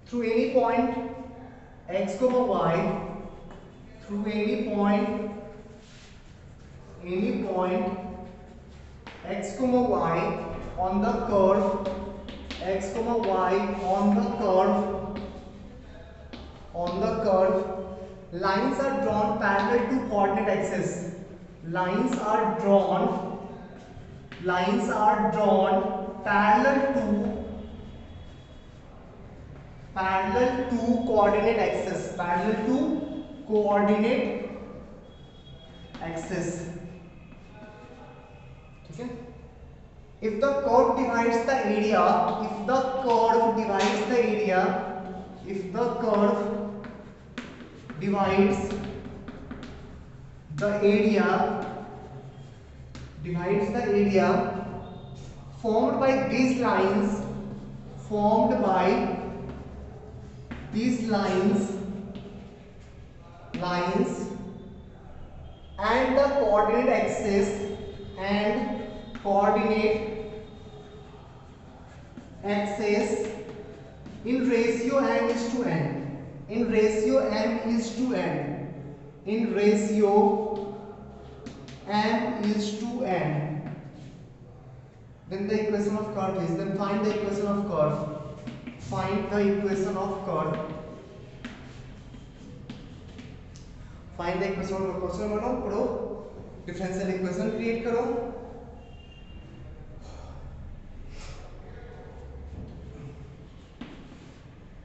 [SPEAKER 1] through any point x comma y, through any point x comma y on the curve x comma y on the curve lines are drawn parallel to coordinate axis, lines are drawn parallel to coordinate axis, ठीक है। if the curve divides the area if the curve divides the area if the curve divides the area formed by these lines and the coordinate axis in ratio m is to n then the equation of curve is then find the equation of curve find the equation of curve question बनाओ पढ़ो differential equation create करो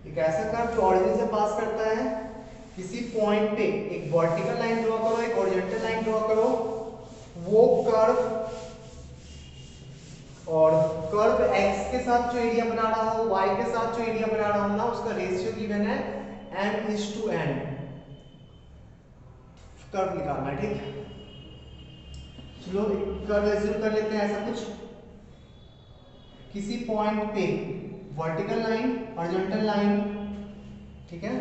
[SPEAKER 1] एक ऐसा curve जो origin से पास करता है किसी पॉइंट पे एक वर्टिकल लाइन ड्रॉ करो एक हॉरिजॉन्टल लाइन ड्रॉ करो वो कर्व और कर्व x के साथ जो एरिया बना रहा हो y के साथ जो एरिया बना रहा हो ना उसका रेशियो गिवन है m:n कर्व निकालना है ठीक चलो कर्व एज्यूम कर लेते हैं ऐसा कुछ किसी पॉइंट पे वर्टिकल लाइन हॉरिजॉन्टल लाइन ठीक है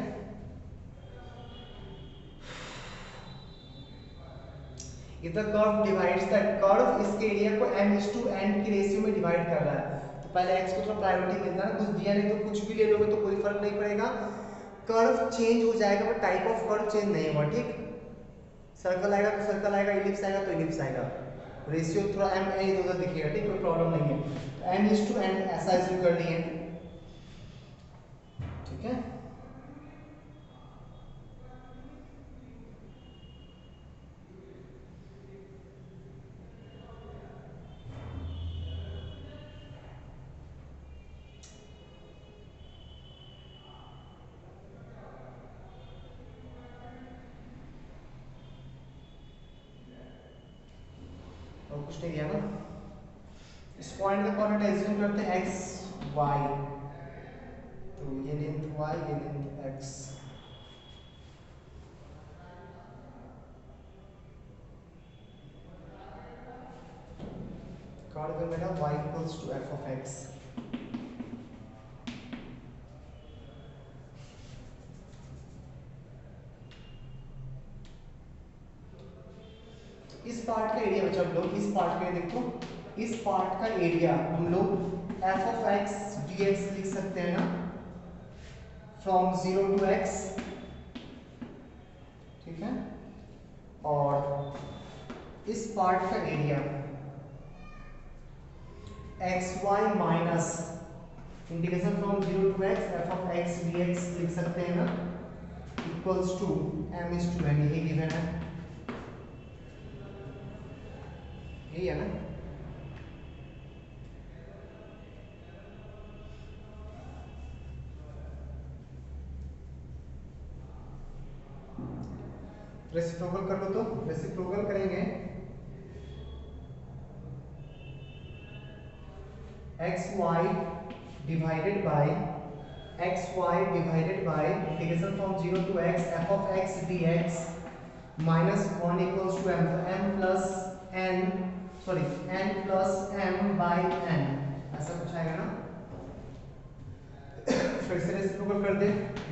[SPEAKER 1] if the curve divides that curve इसके एरिया को m:n की रेशियो में डिवाइड कर रहा है तो पहले x को थोड़ा प्रायोरिटी मिलता है कुछ दिया नहीं तो कुछ भी ले लोगे तो कोई फर्क नहीं पड़ेगा कर्व चेंज हो जाएगा but type of curve change नहीं होगा ठीक सर्कल आएगा तो सर्कल आएगा इलिप्स आएगा तो इलिप्स आएगा रेशियो थोड़ा m n इधर उधर दिखेगा ठीक कोई प्रॉब्लम नहीं है m:n ऐसा एज्यूम कर लिए ठीक है और कुछ नहीं दिया ना इस पॉइंट का कोऑर्डिनेट एज्यूम करते हैं x y तो ये लेंथ y ये लेंथ x कर्व मेरा y equals to f of x इस पार्ट का एरिया बच्चा हम लोग इस पार्ट का देखो इस पार्ट का एरिया हम लोग f ऑफ x dx लिख सकते हैं ना फ्रॉम 0 टू x ठीक है और इस पार्ट का area xy minus integration from 0 to x f of x dx लिख सकते हैं ना इक्वल्स टू m:n यही गिवन है यही है ना रेसिप्रोकल कर लो तो रेसिप्रोकल करेंगे xy divided by integration from 0 to x f of x dx minus 1 equals to m तो n plus m by n ऐसा कुछ आएगा ना फिर से रेसिप्रोकल कर दे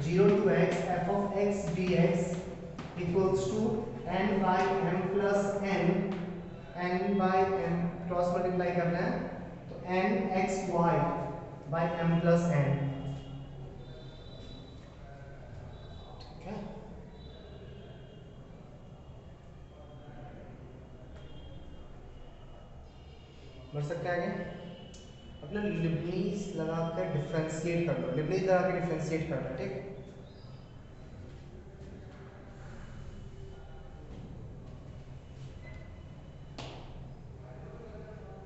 [SPEAKER 1] 0 to x f of x dx equals to n by m plus n by m cross multiply करना है तो n xy by m plus n ठीक है बढ़ सकता है आगे अपने लिबनीज लगाकर डिफरेंशिएट कर लो लिबनीज लगा के डिफरेंशिएट करना ठीक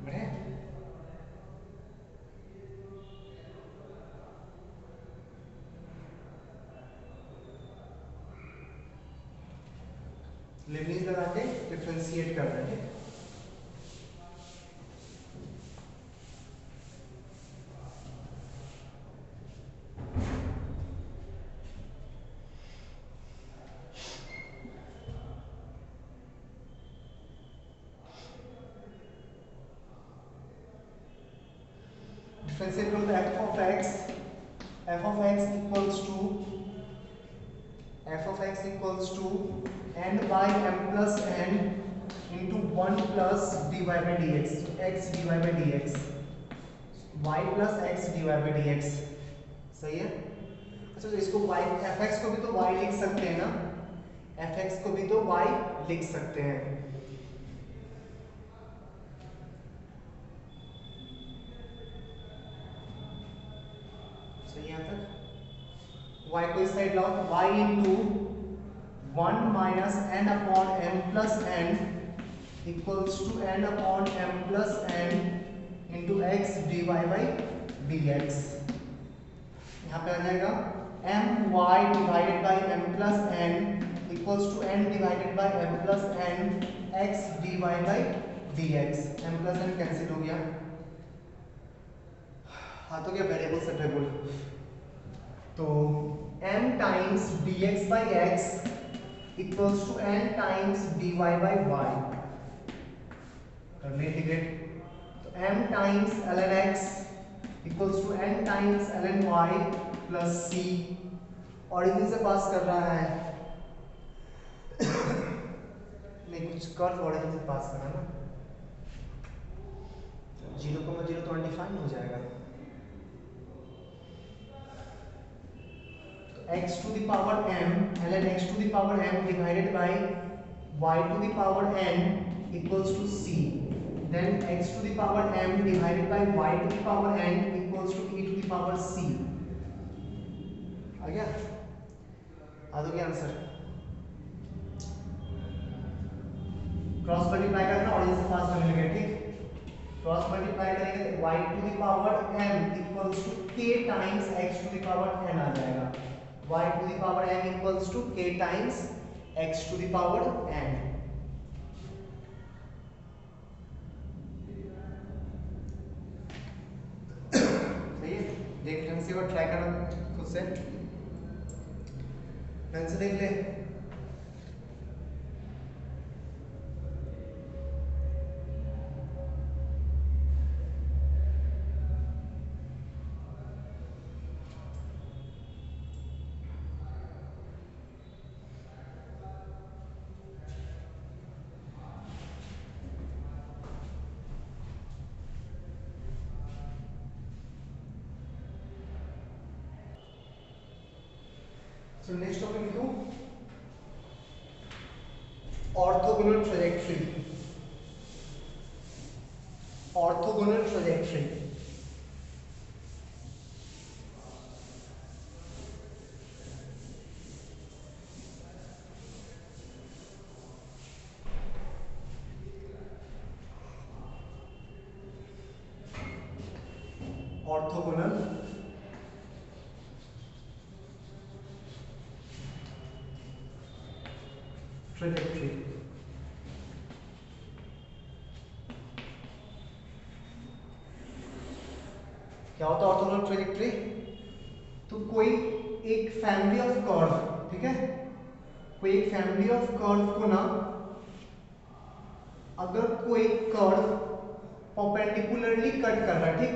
[SPEAKER 1] बढ़े लिबनीज लगा के डिफरेंशिएट करना ठीक let's say from f of x equals to n by m plus n into 1 plus dy by dx, x dy by dx, y plus x dy by dx, सही है। अच्छा तो इसको y fx को भी तो y लिख सकते हैं ना, fx को भी तो y लिख सकते हैं। सही है यहाँ तक। y को इस साइड लाओ तो y into 1 minus n upon m plus n equals to n upon m plus n into x d y by D x. यहाँ पे आ जाएगा m y divided by m plus n equals to n divided by m plus n x d y by D x. M plus n cancel हो गया, हाँ तो क्या variable separable, तो m times dx by x equals to n times dy by y कर ले इंटीग्रेट, तो m times ln x equals to n times ln y plus c, origin से पास कर रहा है नहीं कुछ कर्व ऑरिजिन से पास करना ना, 0,0 तो अनडिफाइंड हो जाएगा, x to the power m ln x to the power m divided by y to the power n equals to c, then x to the power m divided by y to the power n equals to e to the power c। आ गया, आ दो क्या answer, cross multiply करना और इससे पास करने लगे, ठीक, cross multiply करेंगे तो y to the power m equals to k times x to the power n आ जाएगा, y to the power n equals to k times x to the power n। सही है, देख ढंग से और ट्राई करना खुद से, ढंग से देख ले। So next topic लिखूं, orthogonal trajectory, orthogonal trajectory, orthogonal trajectory. क्या होता है ऑर्थोगोनल ट्रैजेक्टरी, तो कोई एक फैमिली ऑफ कर्व, ठीक है, कोई एक फैमिली ऑफ कर्व को ना, अगर कोई कर्व परपेंडिकुलरली कट कर रहा है, ठीक,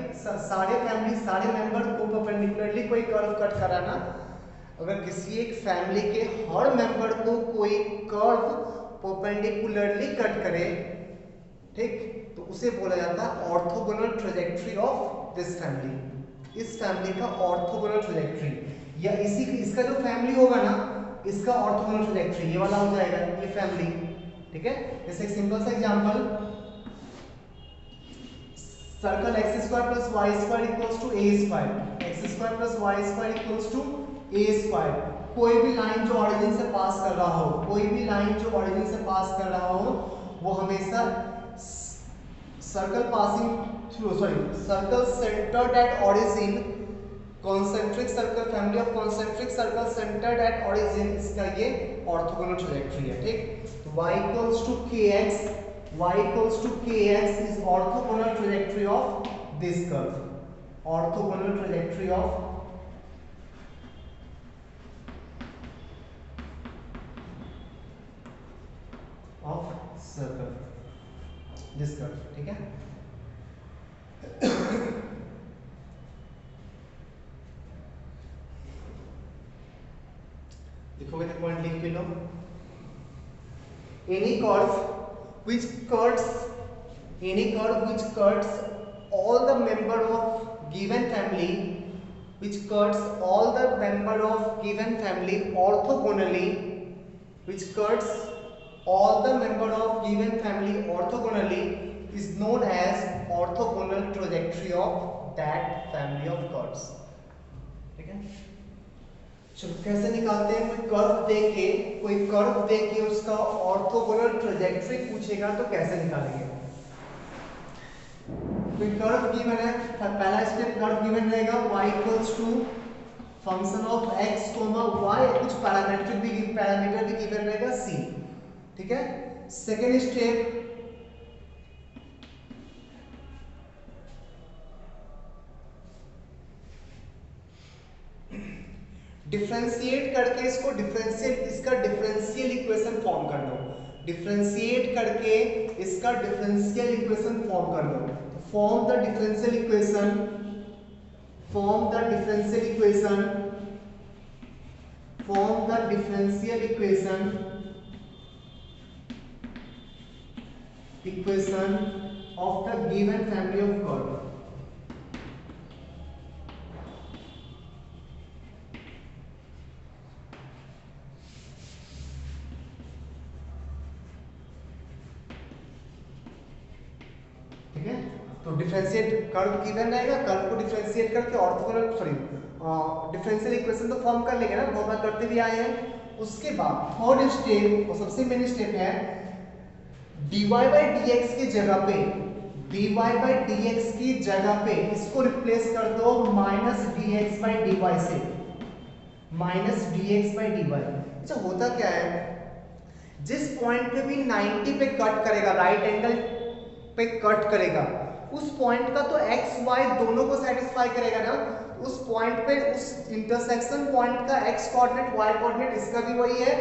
[SPEAKER 1] सारे फैमिली सारे मेंबर को परपेंडिकुलरली कोई कर्व कट कर रहा है ना, अगर किसी एक फैमिली के हर मेंबर को कोई कर्व परपेंडिकुलरली कट करे, ठीक, तो उसे बोला जाता है orthogonal trajectory of this family, इस फैमिली का ऑर्थोगोनल ट्रैजेक्टरी, या इसी इसका जो फैमिली होगा ना इसका ऑर्थोगोनल ट्रैजेक्टरी ये वाला हो जाएगा, ये फैमिली, ठीक है। जैसे एक सिंपल सा example, circle x square plus y square equals to a square, x square plus y square equals to a square, कोई भी लाइन जो ऑरिजिन से पास कर रहा हो, कोई भी लाइन जो ऑरिजिन से पास कर रहा हो वो हमेशा circle passing through, sorry, circle centred at origin, concentric circle, family of concentric circle centred at origin, इसका ये ऑर्थोगोनल ट्रैजेक्टरी है, ठीक। तो y equals to kx, y equals to kx is orthogonal trajectory of this curve, orthogonal trajectory of circle, this curve, ठीक है। लिखोगे तो point लिख के लो। Any curve which cuts all the member of given family, which cuts all the member of given family orthogonally, which cuts all the member of given family orthogonally is known as orthogonal trajectory of that family of curves. ठीक है, चलो कैसे निकालते हैं? कोई curve दे के उसका orthogonal trajectory पूछेगा तो कैसे निकालेंगे? कोई कर्व गिवन है, पहला स्टेप कर्व गिवन रहेगा y equals to function of x, y, कुछ पैरामीटर भी गिवन रहेगा c, ठीक है। सेकेंड स्टेप डिफरेंशिएट करके इसका डिफरेंशियल इक्वेशन फॉर्म कर दो। डिफरेंशिएट करके इसका डिफरेंशियल इक्वेशन फॉर्म कर दो। Form the differential equation of the given family of curve। ठीक है, तो डिफरेंशिएट कर्व गिवन रहेगा, कर्व को डिफरेंशिएट करके ऑर्थोगोनल डिफरेंशियल इक्वेशन तो फॉर्म कर लेंगे ना, बहुत बार करते भी आए हैं। उसके बाद थर्ड स्टेप और सबसे मेन स्टेप है dy by dx की जगह पे इसको रिप्लेस कर दो माइनस dx by dy से, माइनस dx by dy। अच्छा होता क्या है, जिस पॉइंट पे भी 90 पे कट करेगा, राइट एंगल पे कट करेगा, उस पॉइंट का तो x y दोनों को सेटिस्फाई करेगा ना। उस पॉइंट पे, उस इंटरसेक्शन पॉइंट का x कोऑर्डिनेट y कोऑर्डिनेट इसका भी वही है,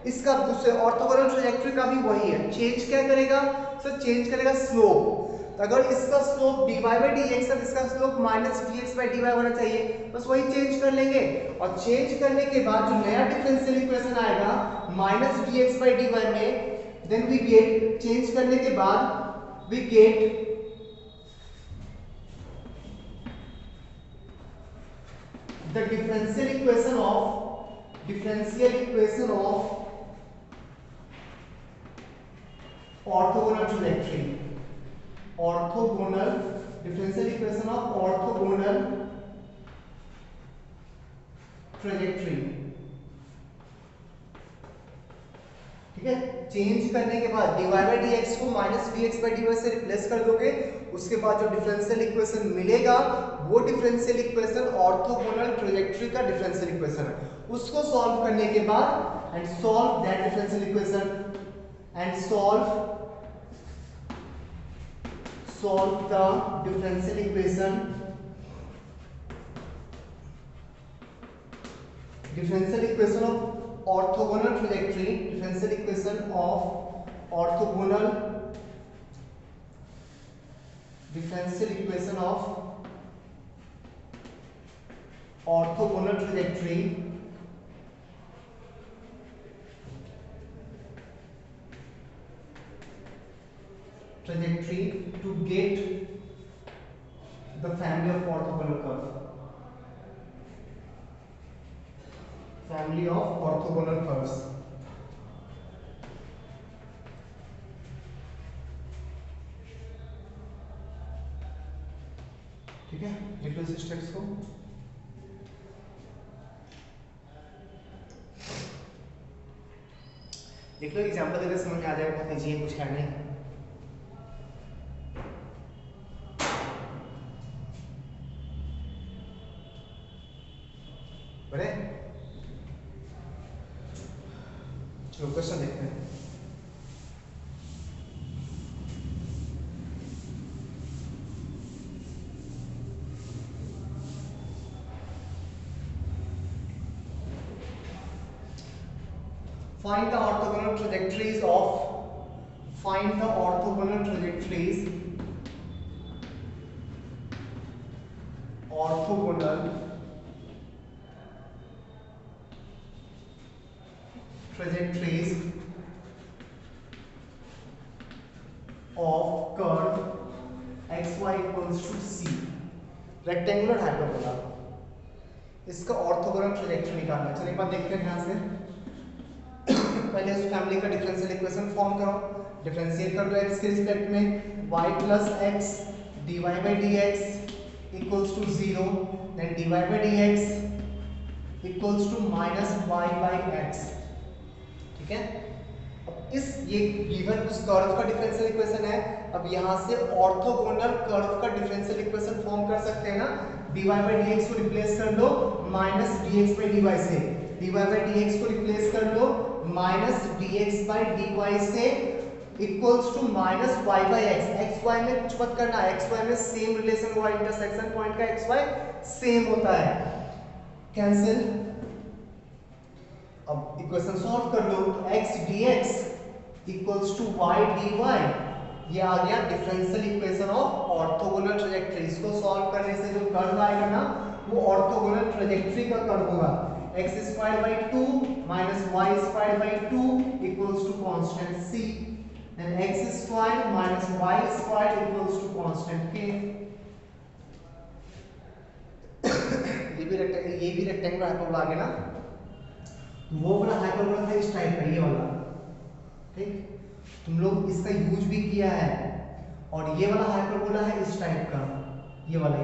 [SPEAKER 1] इसका दूसरे ऑर्थोगोनल ट्रैजेक्टरी का भी वही है। चेंज क्या करेगा सर? चेंज करेगा स्लोप। तो अगर इसका स्लोप dy by dx है, इसका slope minus dx by dy होना चाहिए, बस वही चेंज कर लेंगे। और चेंज करने के बाद जो नया डिफरेंशियल इक्वेशन आएगा माइनस dx by dy में, देन वी गेट, चेंज करने के बाद we get the differential equation of orthogonal trajectory, differential equation of orthogonal trajectory। ठीक है, चेंज करने के बाद dy by dx को माइनस dx by dy से रिप्लेस कर दोगे। उसके बाद जो डिफरेंशियल इक्वेशन मिलेगा वो डिफरेंशियल इक्वेशन ऑर्थोगोनल ट्रैजेक्टरी का डिफरेंशियल इक्वेशन है। उसको सॉल्व करने के बाद and solve that differential equation and solve the differential equation of orthogonal trajectory, differential equation of orthogonal trajectory to get the family of orthogonal curve, family of orthogonal curves। ठीक है, लिख लो इस steps को। लिख लो, example देकर समझ में आ जाएगा, बहुत इजी है, कुछ है नहीं। बड़े चलो क्वेश्चन देखते हैं। Find the orthogonal trajectories trajectories of curve xy equals to c, rectangular hyperbola, इसका ऑर्थोगोनल ट्रैजेक्टरी निकालना है। चलिए एक बार देखते हैं ध्यान से। पहले उस फैमिली का डिफरेंशियल इक्वेशन फॉर्म करो, डिफरेंशिएट कर दो x के रिस्पेक्ट में, y plus x dy by dx equals to 0, then dy by dx equals to minus y by x। ठीक है, अब इस ये गिवन उस कर्व का डिफरेंशियल इक्वेशन है। अब यहाँ से ऑर्थोगोनल कर्व का डिफरेंशियल इक्वेशन फॉर्म कर सकते हैं ना, dy बाई dx को रिप्लेस कर दो माइनस dx बाई dy से, dy बाई dx को रिप्लेस कर दो माइनस dx बाई dy से equals to minus y by x। x y में कुछ मत करना, x y में सेम रिलेशन हुआ, इंटरसेक्शन पॉइंट का x y सेम होता है, कैंसिल। अब इक्वेशन सॉल्व कर लो, तो x dx equals to y dy, ये आ गया differential equation of orthogonal trajectory. इसको सॉल्व करने से जो कर्व आएगा ना, वो ऑर्थोगोनल ट्रैजेक्टरी का कर्व होगा। x square by 2 minus y square by 2 equals to constant c, and x square minus y square equals to constant k। ये भी रेक्टेंगुलर हाइपरबोला आ गया ना, वो वाला हाइपरबोला था इस टाइप का, ये वाला। ठीक, तुम लोग इसका यूज भी किया है, और ये वाला हाइपरबोला है इस टाइप का, ये वाला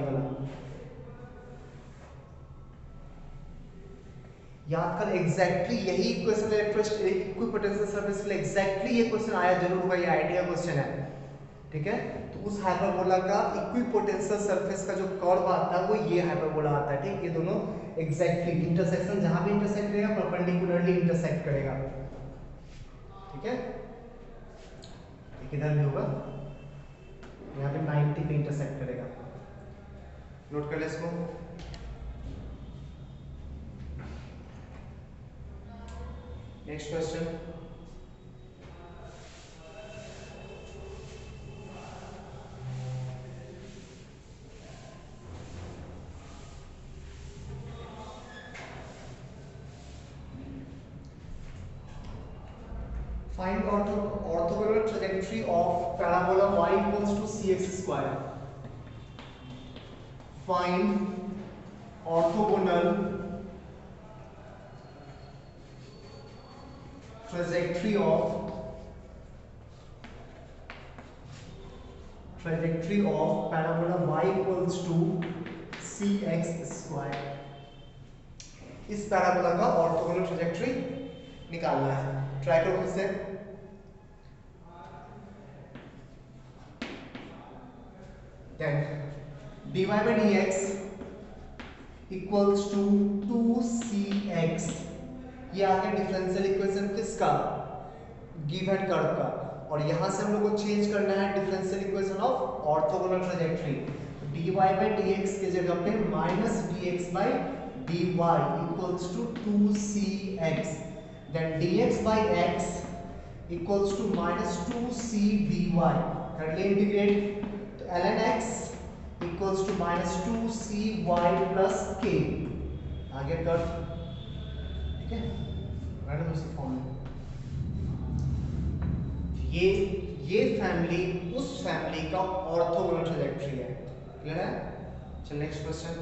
[SPEAKER 1] याद कर। एग्जैक्टली यही क्वेश्चन इक्विपोटेंशियल सरफेस के लिए एग्जैक्टली ये क्वेश्चन आया जरूर होगा, ये आइडिया क्वेश्चन है। ठीक है, तो उस हाइपरबोला का इक्विपोटेंशियल सरफेस का जो कर्व आता है वो ये हाइपरबोला आता है। ठीक, ये दोनों एग्जैक्टली इंटरसेक्शन, जहां भी इंटरसेक्ट करेगा परपेंडिकुलरली इंटरसेक्ट करेगा। ठीक है, किधर भी होगा, यहाँ पे 90 पे इंटरसेक्ट करेगा, नोट कर ले इसको। Next question, find orthogonal trajectory of parabola y equals to cx square. Find orthogonal trajectory of parabola y equals to cx square. इस पैराबोला का ऑर्थोगोनल ट्रैजेक्टरी निकालना है। ट्राई करो खुद से। Then dy by dx equals to 2cx, ये आ गया डिफरेंशियल इक्वेशन किसका, गिवन कर्व का, और यहां से हम लोग को चेंज करना है differential equation of orthogonal trajectory. dy by dx के जगह पे minus dx by dy equals to 2cx, then dx by x equals to minus 2c dy, कर ले इंटीग्रेट, तो ln x equals to minus 2cy plus k, आगे कर। ठीक है, रैंडम उसी फॉर्म में। ये फैमिली उस फैमिली का ऑर्थोगोनल ट्रैजेक्टरी है, क्लियर है। चल नेक्स्ट क्वेश्चन,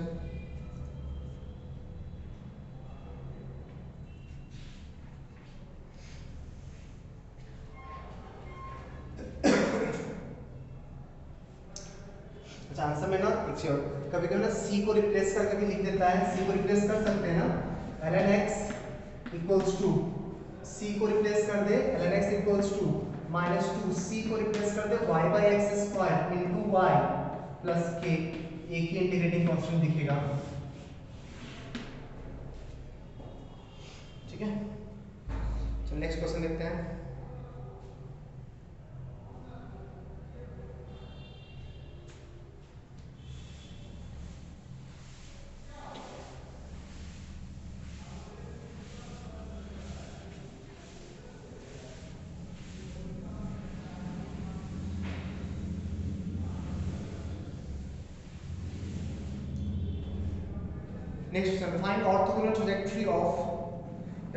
[SPEAKER 1] आंसर में ना एक चीज और, कभी कभी ना c को रिप्लेस करके भी लिख देता है, c को रिप्लेस कर सकते हैं ना, ln x equals to, c को रिप्लेस कर दे ln x equals to minus 2, c को रिप्लेस कर दे y by x square into y plus k, एक ही इंटीग्रेटिंग कांस्टेंट दिखेगा। ठीक है, चलो नेक्स्ट क्वेश्चन देखते हैं। Next question, find orthogonal trajectory of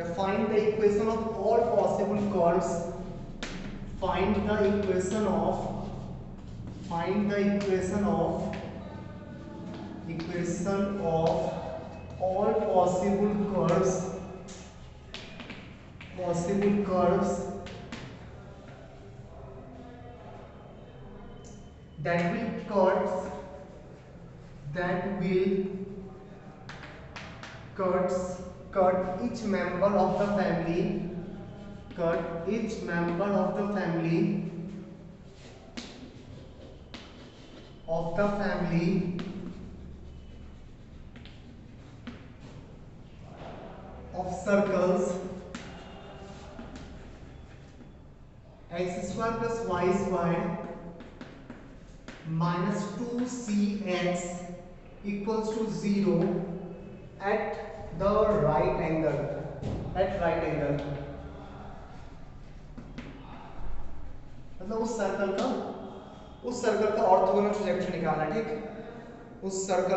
[SPEAKER 1] find the equation of all possible curves. Find the equation of all possible curves that will cut each member of the family of circles x square plus y square minus 2cx equals to 0 at the right angle. मतलब उस circle का orthogonal projection निकालना है, ठीक। उस circle